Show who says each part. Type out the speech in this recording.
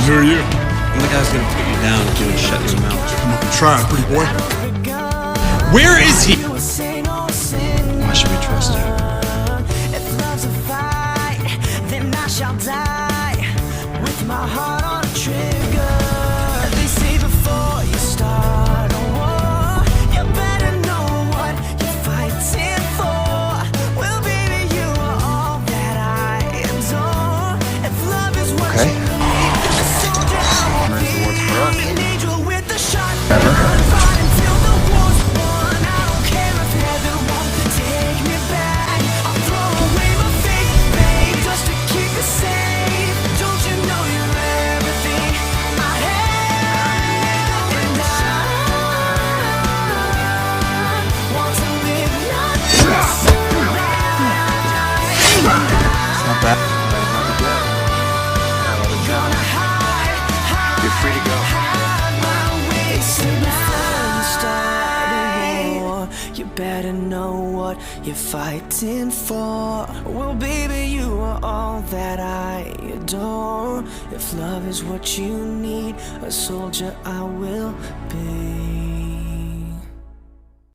Speaker 1: Who are you?
Speaker 2: I'm the guy's gonna put you down if you don't shut your mouth.
Speaker 1: Come on, try it, pretty boy.
Speaker 2: Where is he? Why should we trust him?
Speaker 3: If love's a fight, then I shall die with my heart on a trigger. They say before you start a war, you better know what you're fighting for. Well, baby, you are all that I adore. If love is what you need, a soldier I will be. An angel with a shotgun. Fight until the war's won. I don't care if heaven won't take me back. I'll throw away my faith, babe, just to keep it safe. Don't you know you're everything I have? And I want to live not just
Speaker 2: It's not bad.
Speaker 3: gonna hide.
Speaker 4: You're free to go.
Speaker 3: You better know what you're fighting for. Well, baby, you are all that I adore. If love is what you need, a soldier I will be.